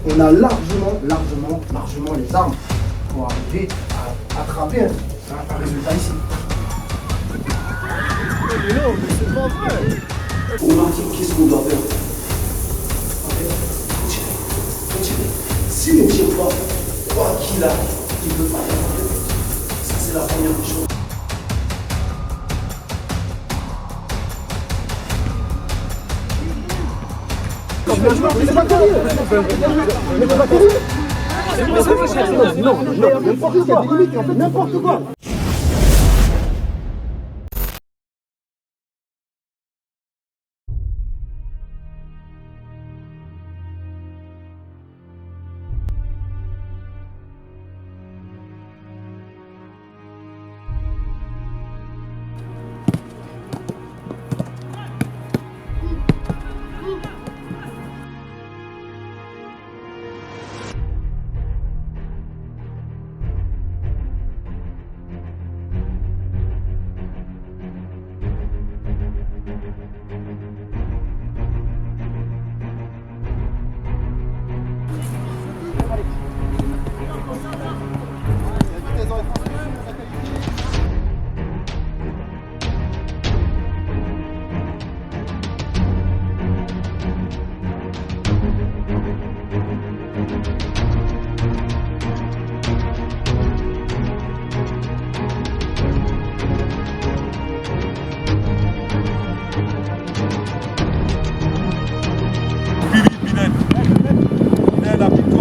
on a largement les armes pour arriver à attraper un résultat ici. Mais non, mais c'est pas vrai. Bon Martin, qu'est-ce qu'on doit faire? Continuez. Si on ne tire pas, quoi qu'il arrive, il ne peut pas y avoir. Ça, c'est la première des choses. Mais c'est pas terrible. Mais c'est pas terrible. Non, n'importe quoi. N'importe quoi.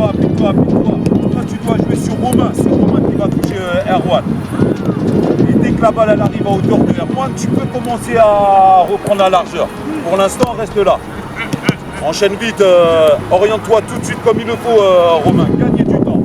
Applique-toi. Toi, tu dois jouer sur Romain. C'est Romain qui va toucher Erwan. Et dès que la balle elle arrive à hauteur de Erwan, tu peux commencer à reprendre la largeur. Pour l'instant, reste là. Enchaîne vite. Oriente-toi tout de suite comme il le faut, Romain. Gagnez du temps.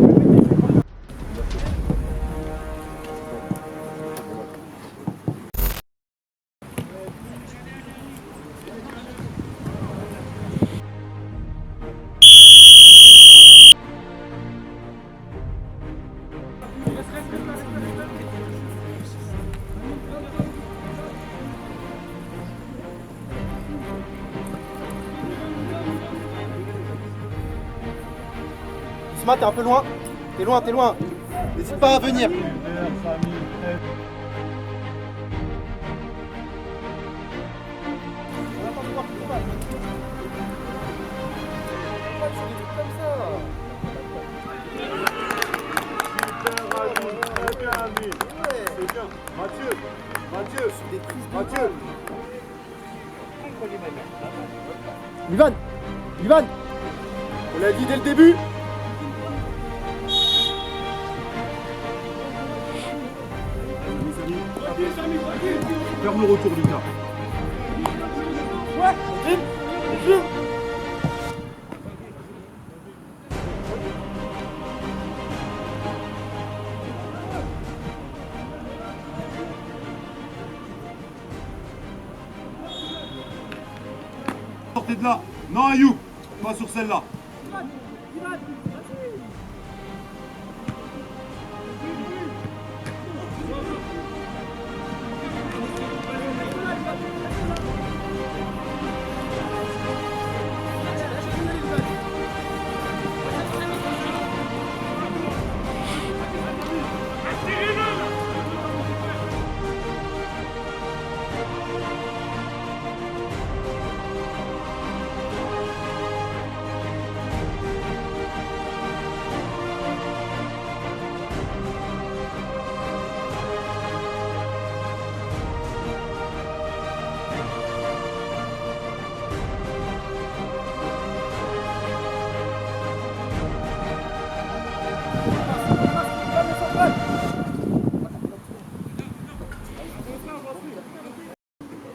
Isma, t'es un peu loin. T'es loin. N'hésite pas à venir. Mathieu. Ivan, on l'a dit dès le début. Ferme le retour, Lucas. Sortez de là. Non, Ayoub, pas sur celle-là.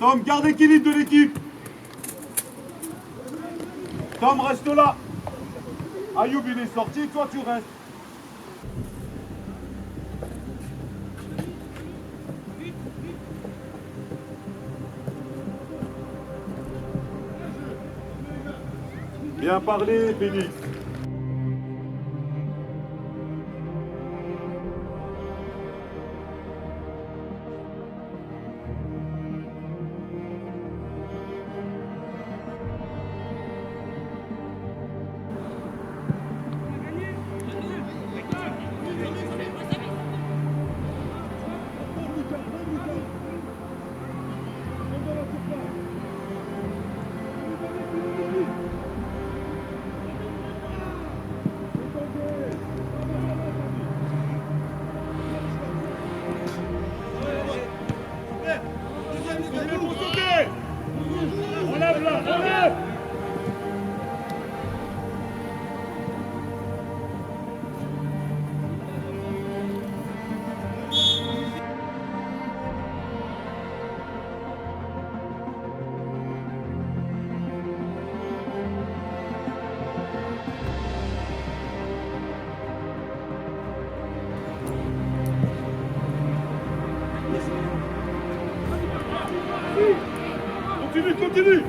Tom, garde l'équilibre de l'équipe. Tom, reste là. Ayoub, il est sorti, toi tu restes. Bien parlé, Félix. continue.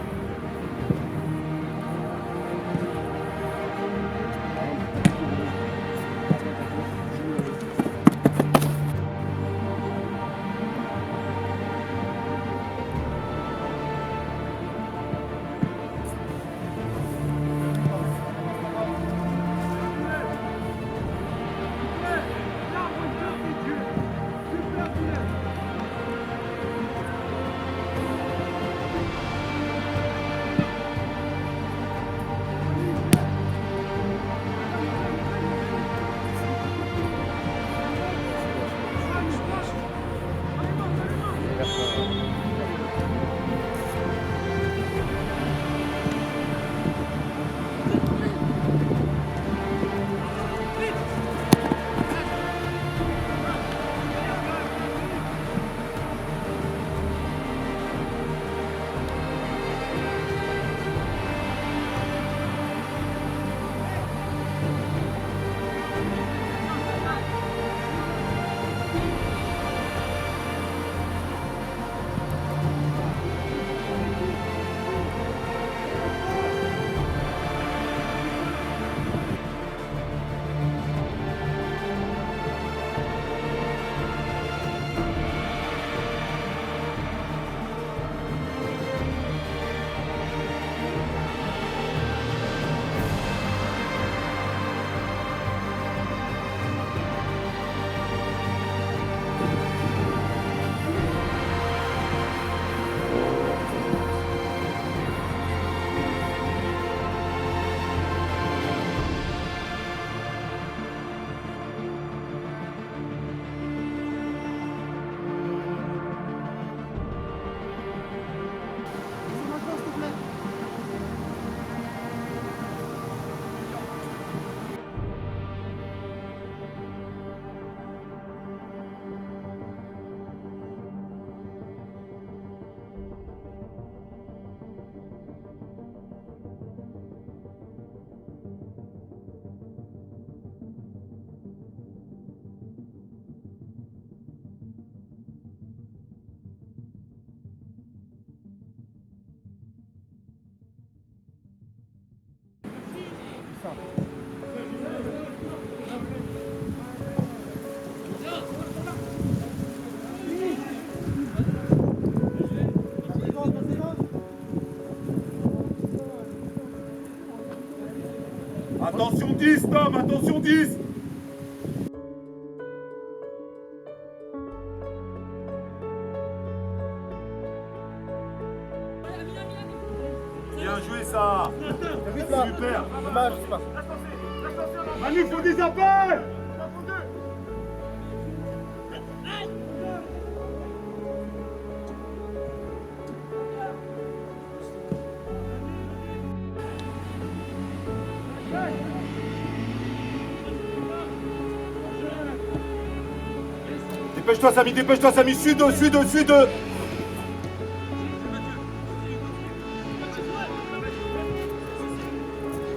Attention 10, Tom, attention 10. Bien joué ça. Super. Dommage, c'est pas. Manu, faut des appels. Dépêche-toi Samy, suis deux.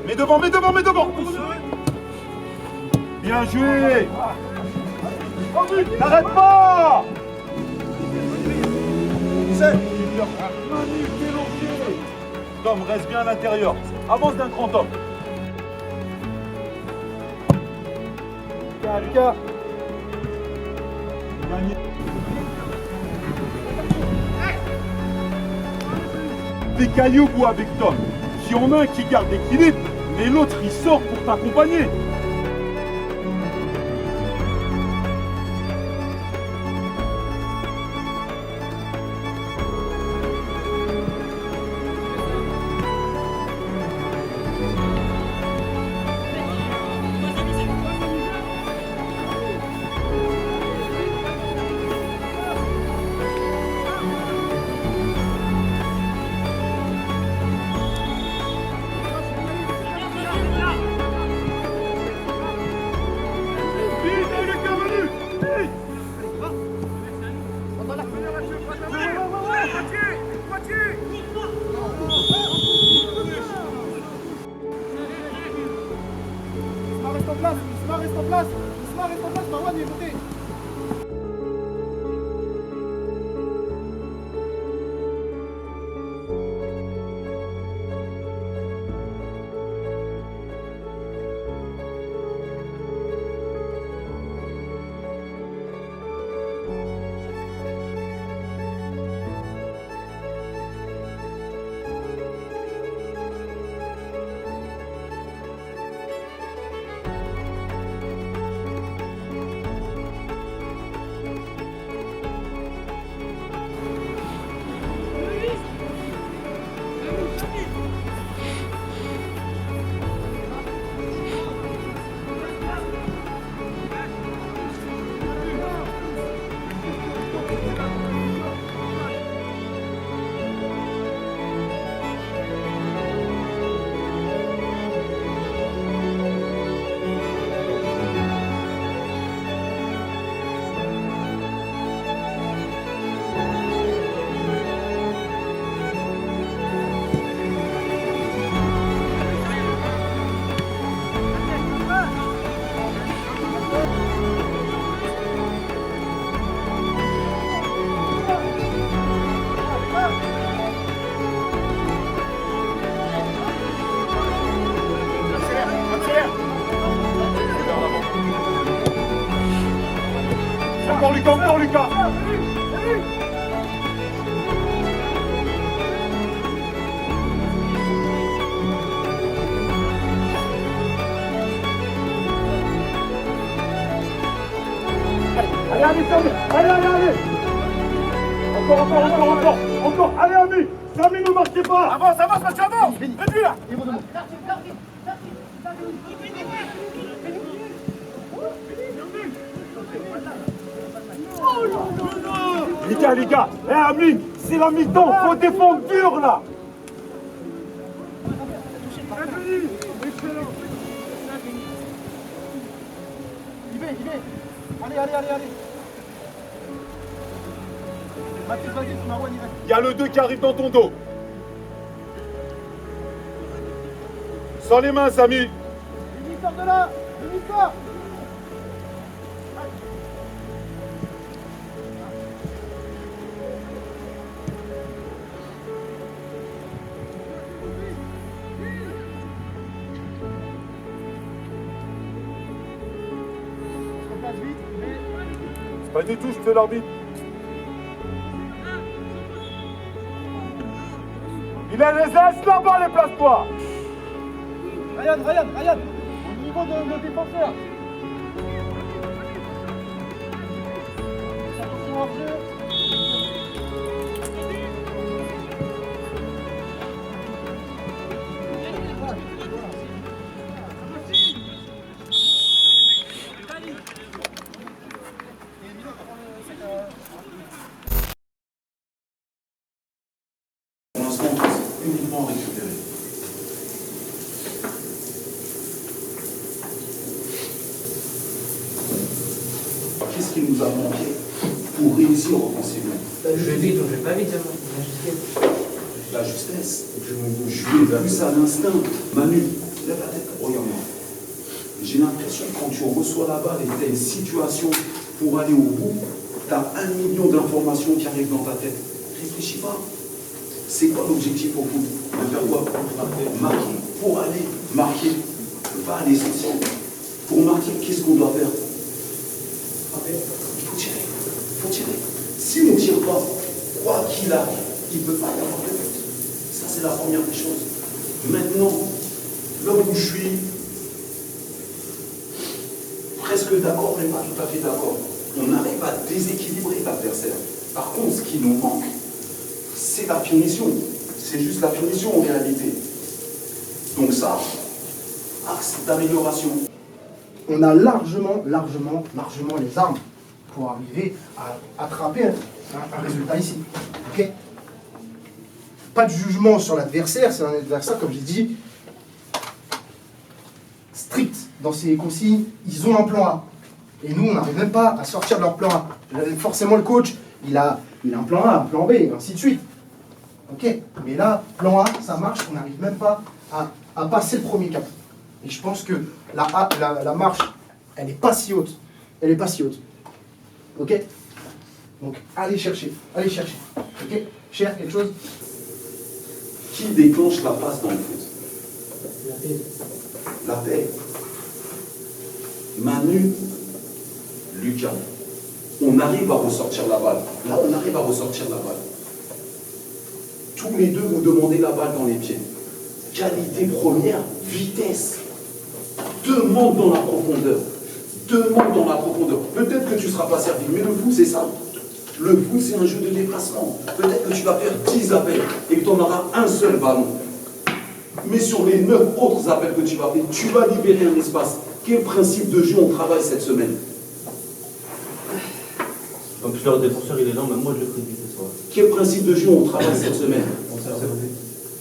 Mets devant. Bien joué. N'arrête pas. Tom, reste bien à l'intérieur. Avance d'un grand Tom. Lucas. Des cailloux ou avec Tom. Si on a un qui garde l'équilibre, mais l'autre il sort pour t'accompagner. Reste en place. Marwan, il est monté. ton tour, Lucas. Allez, allez, allez, allez, allez. Encore, allez, Ami. Samy, ne marchez pas. Avance, Mathieu, avance. Réduis là. Les gars, Ami, c'est la mi-temps, faut défendre dur là. Il va. Allez. Mathis, vas-y, Marwan, il va. Il y a le 2 qui arrive dans ton dos. Sans les mains, Samy. Denis, sors de là. Denis, sors. C'est pas des touches, c'est l'arbitre. Il a les ailes là-bas, les place-toi. Ryan. Au niveau de nos défenseurs. Attention hors jeu. Pour l'instant, c'est uniquement récupéré. Qu'est-ce qui nous a manqué pour réussir offensivement? Je vais vite, je vais pas vite, La justesse. Je l'ai vu ça à l'instinct. Manu, lève la tête, regarde-moi. J'ai l'impression que quand tu reçois la balle et que tu as une situation pour aller au bout, tu as 1 million d'informations qui arrivent dans ta tête. Réfléchis pas. C'est quoi l'objectif au foot? De faire quoi? Marquer. Pour aller marquer. Pas à l'essentiel. Pour marquer, qu'est-ce qu'on doit faire? Il faut tirer. Il faut tirer. Si on ne tire pas, quoi qu'il arrive, il ne peut pas y avoir de but. Ça, c'est la première des choses. Maintenant, là où je suis presque d'accord, mais pas tout à fait d'accord, on arrive à déséquilibrer l'adversaire. Par contre, ce qui nous manque, c'est la finition. C'est juste la finition en réalité. Donc ça, axe d'amélioration. On a largement les armes pour arriver à attraper un résultat ici. Ok? Pas de jugement sur l'adversaire, c'est un adversaire, comme j'ai dit, strict dans ses consignes. Ils ont un plan A. Et nous, on n'arrive même pas à sortir de leur plan A. Forcément, le coach, il a un plan A, un plan B, et ainsi de suite. Ok? Mais là, plan A, ça marche, on n'arrive même pas à passer le premier cap. Et je pense que la marche, elle n'est pas si haute. Elle n'est pas si haute. Ok? Donc, allez chercher. Ok? Cher, quelque chose? Qui déclenche la passe dans le foot? La paix. Manu, Lucas. On arrive à ressortir la balle. Là, on arrive à ressortir la balle. Tous les deux, vous demandez la balle dans les pieds. Qualité première, vitesse. Demande dans la profondeur. Peut-être que tu ne seras pas servi, mais le foot, c'est ça. Le foot, c'est un jeu de déplacement. Peut-être que tu vas faire 10 appels et que tu en auras un seul ballon. Mais sur les 9 autres appels que tu vas faire, tu vas libérer un espace. Quel principe de jeu on travaille cette semaine? Donc le défenseur il est là, mais moi je le prédis ce soir. Quel principe de jeu on travaille cette semaine?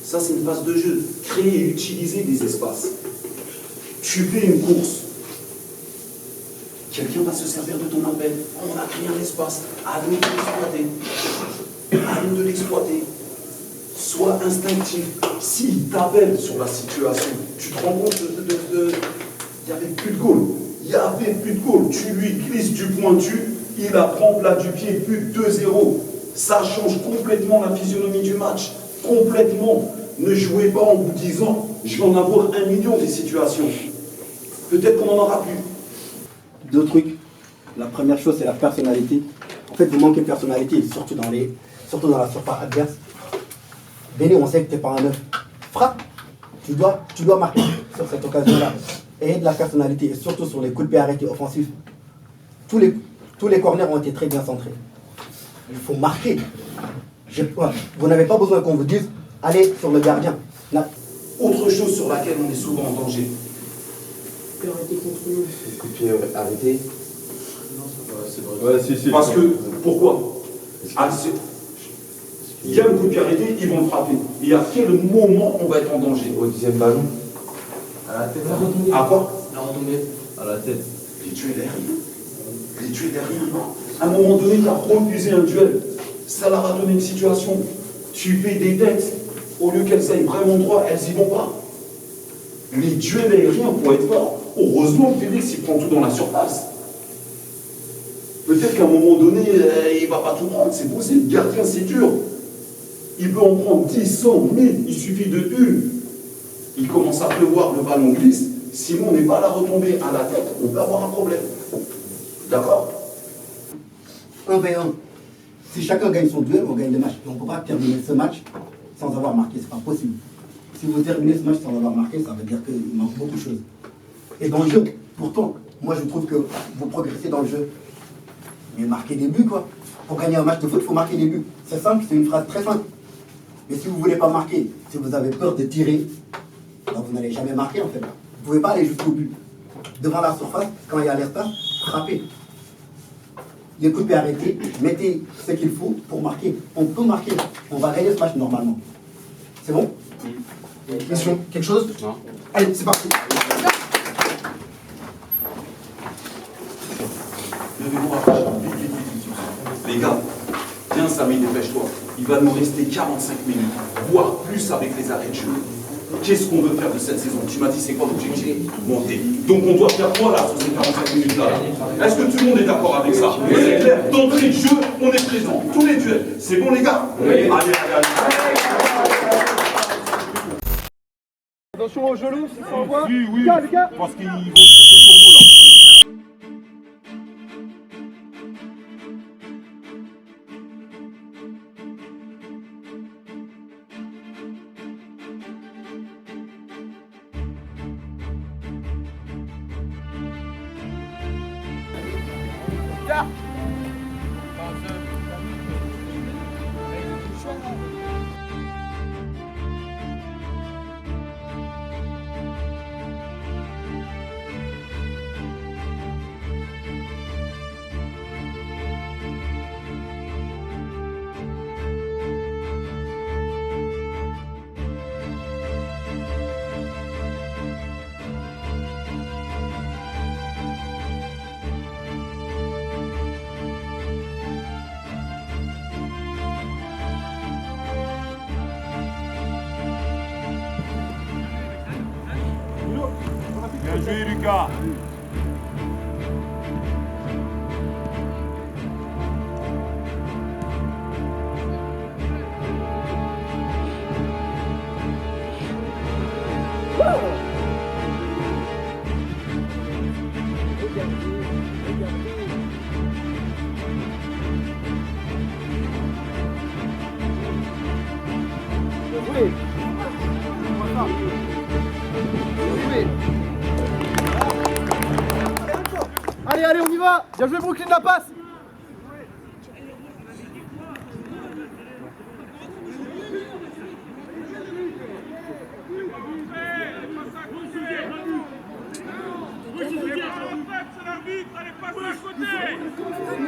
Ça, c'est une phase de jeu. Créer et utiliser des espaces. Tu fais une course. Quelqu'un va se servir de ton appel. On a créé un espace. À nous de l'exploiter. Sois instinctif. S'il t'appelle sur la situation, tu te rends compte il n'y avait plus de goal. Tu lui glisses du pointu, il apprend plat du pied, but 2-0. Ça change complètement la physionomie du match. Complètement. Ne jouez pas en vous disant, je vais en avoir 1 million des situations. Peut-être qu'on n'en aura plus. Deux trucs. La première chose, c'est la personnalité. En fait, vous manquez de personnalité, surtout dans la surface adverse. Béni, on sait que tu n'es pas un œuf. Frappe, tu dois marquer sur cette occasion-là. Et de la personnalité, et surtout sur les coups de pied arrêtés offensifs. Tous les corners ont été très bien centrés. Il faut marquer. Vous n'avez pas besoin qu'on vous dise, allez sur le gardien. Là. Autre chose sur laquelle on est souvent en danger. Coup de pied arrêté. Ouais, si. Parce que, pourquoi? Il y a un coup de pied arrêté, ils vont le frapper. Et à quel moment on va être en danger? Au 10e ballon. À la tête. À quoi? La retombée. À la tête. Les duels aériens. Les duels aériens. À un moment donné, tu as refusé un duel. Ça leur a donné une situation. Tu fais des têtes. Au lieu qu'elles aillent vraiment droit, elles y vont pas. Les duels aériens vont être forts. Heureusement que Félix il prend tout dans la surface. Peut-être qu'à un moment donné, il ne va pas tout prendre, c'est possible. Gardien, c'est dur. Il peut en prendre 10, 100, 1000, il suffit de une. Il commence à pleuvoir, le ballon glisse. Simon n'est pas à la retombée à la tête, on peut avoir un problème. D'accord? 1v1. Si chacun gagne son duel, on gagne le match. Et on ne peut pas terminer ce match sans avoir marqué, c'est pas possible. Si vous terminez ce match sans avoir marqué, ça veut dire qu'il manque beaucoup de choses. Et dans le jeu, pourtant, moi je trouve que vous progressez dans le jeu. Mais marquez des buts, quoi. Pour gagner un match de foot, il faut marquer des buts. C'est simple, c'est une phrase très simple. Mais si vous ne voulez pas marquer, si vous avez peur de tirer, ben vous n'allez jamais marquer en fait. Vous ne pouvez pas aller jusqu'au but. Devant la surface, quand il y a l'espace, frappez. Les coups de pied arrêtés, mettez ce qu'il faut pour marquer. On peut marquer. On va gagner ce match normalement. C'est bon? Question, quelque chose? Non. Allez, c'est parti. Levez-vous, rapprochez. Vite. Les gars, viens Samy, dépêche-toi. Il va nous rester 45 minutes, voire plus avec les arrêts de jeu. Qu'est-ce qu'on veut faire de cette saison? Tu m'as dit c'est quoi l'objectif? Monter. Donc on doit faire quoi là sur ces 45 minutes là? Est-ce que tout le monde est d'accord avec ça? C'est clair, d'entrée de jeu, on est présent. Tous les duels. C'est bon les gars? Oui. Allez. Attention au genou, si ça envoie. Oui. Les gars. Parce qu'ils vont sauter sur vous là. Bien joué Lucas. Allez, on y va. Bien joué Brooklyn, la passe.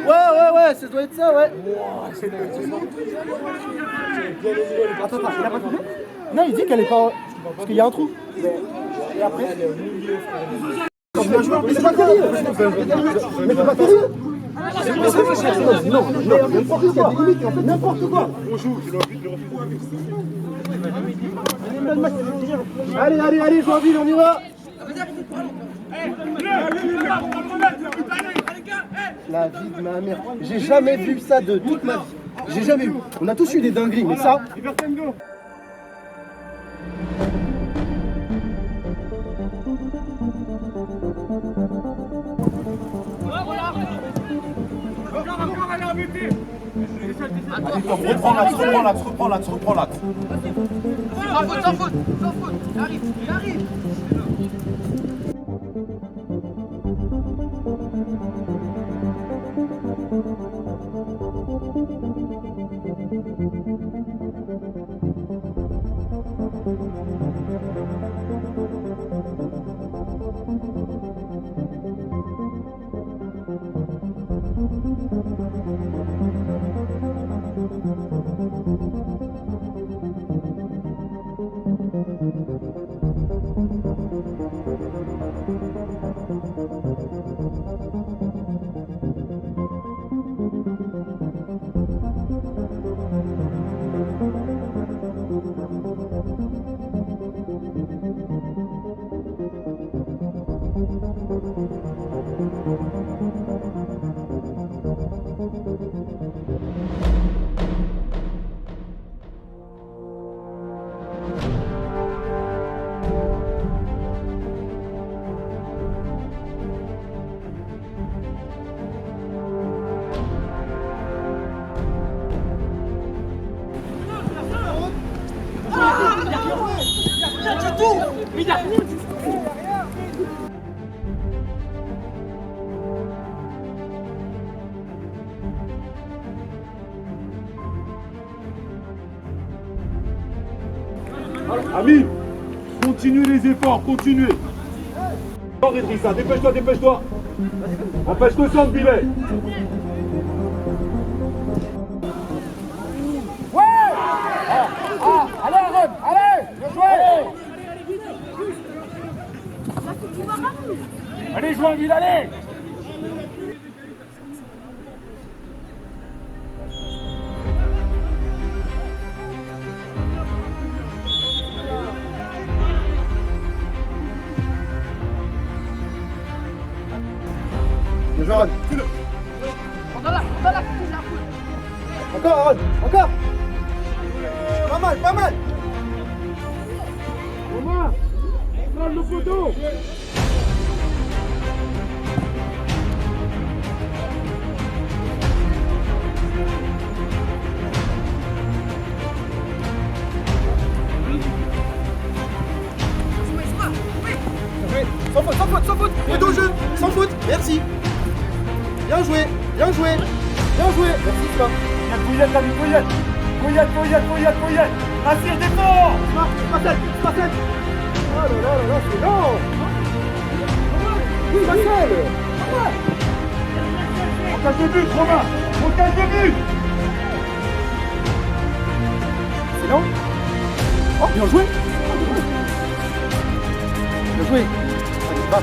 Ouais, ça doit être ça, ouais. Attends, il a pas trouvé? Non, il dit qu'elle est pas... Parce qu'il y a un trou. Et après... Mais c'est pas terrible. Mais c'est pas terrible. Non, n'importe quoi. N'importe quoi. Allez, Joinville, on y va. La vie de ma mère. J'ai jamais vu ça de toute ma vie. J'ai jamais vu. On a tous eu des dingueries, mais ça... Voilà. Allez, Tom, reprends l'axe, reprends l'axe, reprends l'axe, reprends l'axe. Sans faute, sans faute, sans faute. Il arrive, il arrive. Amine, continuez les efforts, continuez. Non, Idrissa, dépêche-toi, dépêche-toi. Empêche-le sans le bilet. Allez, Joinville, allez! Aaron. Encore, Aaron, encore. Pas mal, pas mal. Romain, prends le poteau. Sans faute, sans faute, sans faute. Et au jeu, sans faute. Merci. Bien joué, bien joué, bien joué. Merci toi. Pouillette, David, Pouillette. Pouillette. Nassir, défend. Marcel. Oh là là, c'est lent. Oui, Marcel. Montage de but, Romain. Montage de but. C'est lent. Oh, bien joué. Bien joué. Allez, va.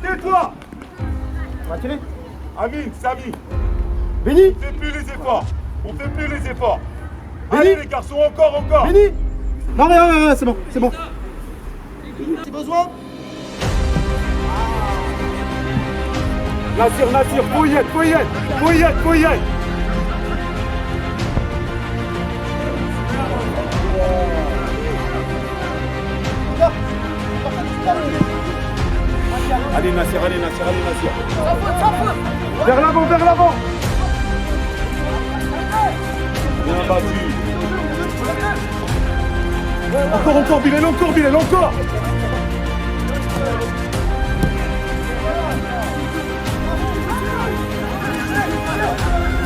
Tais-toi. On va tirer. Amine, Samy, Béni. on fait plus les efforts. Allez les garçons, encore. Béni. Non, c'est bon. Si besoin. Nassir, Pouillette. Allez Nassir. Vers l'avant. Bien battu. Encore, Bilal, encore.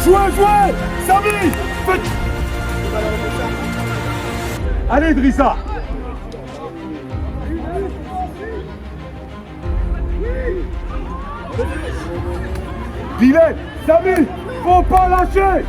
Jouez, Samy. Allez, Idrissa. Bilal, Samy, faut pas lâcher.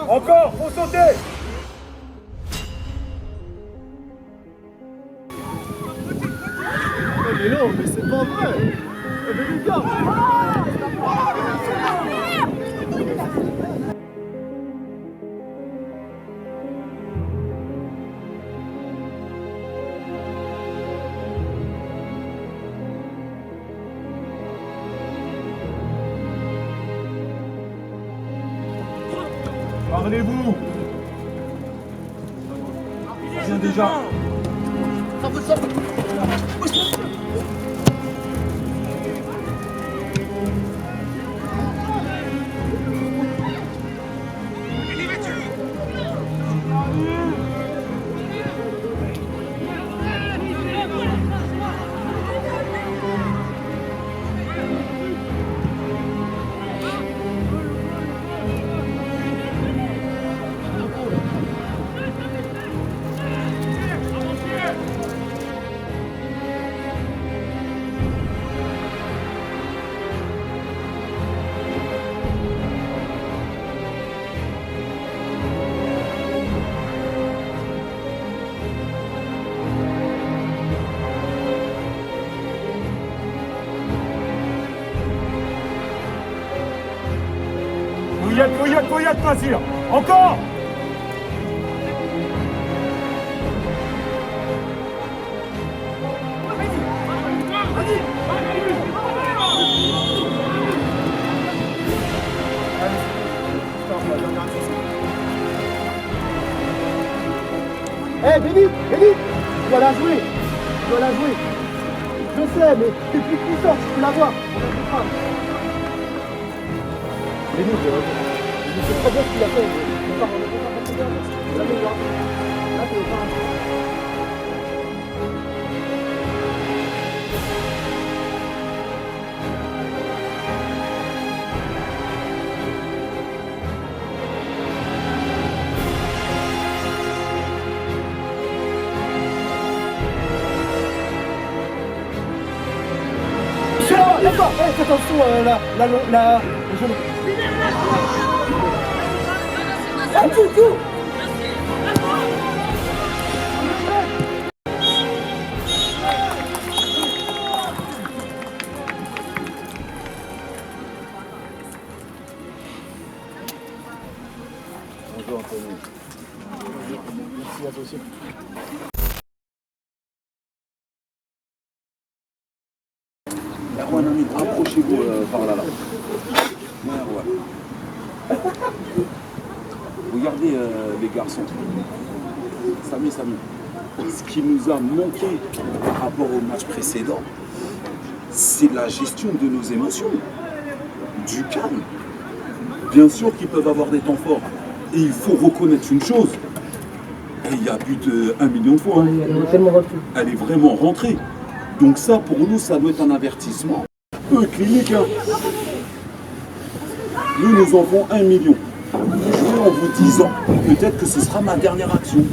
Encore, faut sauter. Mais non, mais c'est pas vrai. Mais les gars. Parlez-vous. Viens déjà. Fouillette, Mazir. Encore. Eh, Béni, tu dois la jouer. Je sais, mais t'es plus puissant, tu peux l'avoir. Béni, je sais très bien ce qu'il a fait. On va pas la meilleure. Là, tu veux pas. D'accord, faites attention la genou. Ah, tout. Bonjour Anthony. Merci à toi aussi. Erwan, ami, approchez-vous par là. Ouais, Erwan. Regardez les garçons. Samy. Ce qui nous a manqué par rapport au match précédent, c'est la gestion de nos émotions. Du calme. Bien sûr qu'ils peuvent avoir des temps forts. Et il faut reconnaître une chose. Et il y a plus de 1 million de fois. Elle est vraiment rentrée. Donc ça, pour nous, ça doit être un avertissement. Clinique, hein. Nous en avons 1 million. Je vais en vous disant, peut-être que ce sera ma dernière action.